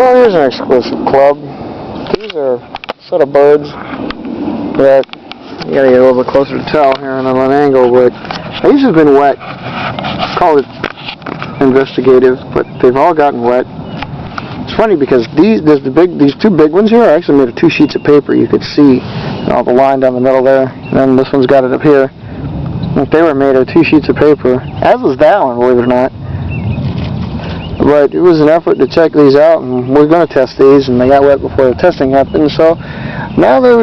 Well, here's an exclusive club. These are a set of birds that you gotta get a little bit closer to tell here on an angle, but these have been wet. Call it investigative, but they've all gotten wet. It's funny because these two big ones here are actually made of 2 sheets of paper. You could see the line down the middle there, and then this one's got it up here. If they were made of 2 sheets of paper, as was that one, believe it or not. But it was an effort to check these out, and we're going to test these, and they got wet before the testing happened, so now they're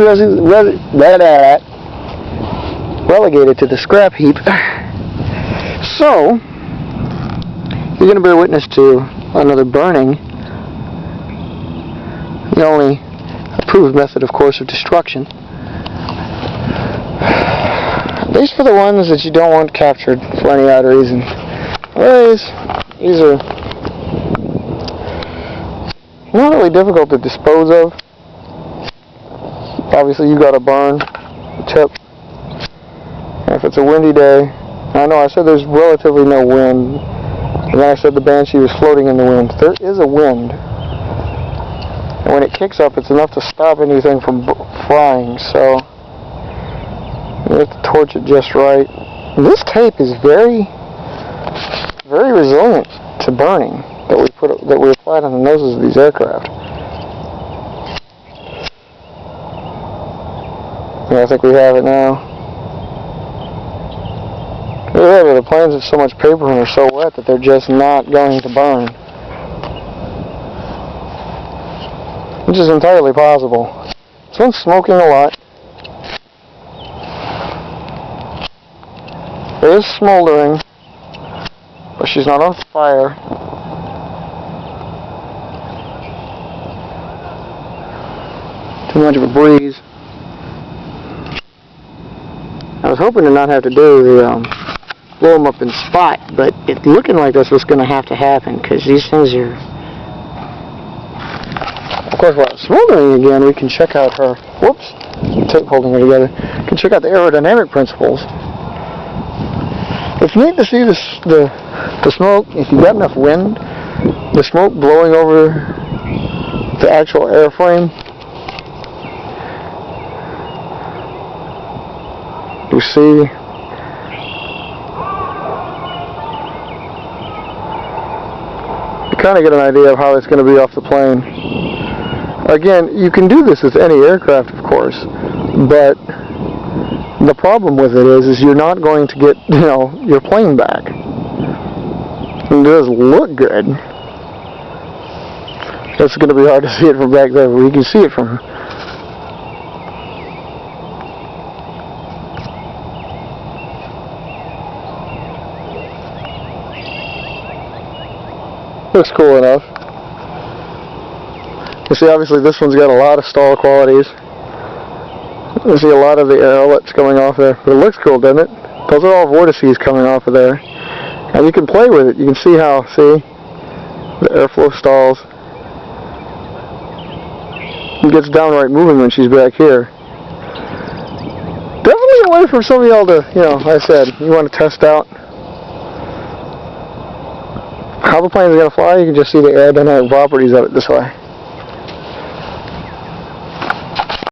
relegated to the scrap heap. So, you're going to bear witness to another burning. The only approved method, of course, of destruction. These are the ones that you don't want captured for any odd reason. Anyways, these are not really difficult to dispose of. Obviously, you got to burn the tip. And if it's a windy day, I know I said there's relatively no wind, and then I said the Banshee was floating in the wind. There is a wind, and when it kicks up, it's enough to stop anything from flying. So you have to torch it just right. And this tape is very, very resilient to burning that we applied on the noses of these aircraft. Yeah, I think we have it now. Yeah, the planes have so much paper and are so wet that they're just not going to burn. Which is entirely possible. This one's smoking a lot. It is smoldering, but she's not on fire. Too much of a breeze. I was hoping to not have to do the blow them up in spot, but it's looking like that's what's going to happen, because these things are... Of course, while it's smoldering again, we can check out her... Whoops! Tape holding her together. We can check out the aerodynamic principles. It's neat to see the smoke, if you've got enough wind, the smoke blowing over the actual airframe. You see... kind of get an idea of how it's going to be off the plane. Again, you can do this with any aircraft, of course, but the problem with it is you're not going to get, your plane back. It does look good. It's going to be hard to see it from back there, but you can see it from... Looks cool enough. You see, obviously this one's got a lot of stall qualities. You see a lot of the air outlets coming off there. But it looks cool, doesn't it? Those are all vortices coming off of there. And you can play with it. You can see how, the airflow stalls. It gets downright moving when she's back here. Definitely a way for some of y'all to, like I said, you want to test out how the plane is going to fly. You can just see the aerodynamic properties of it this way.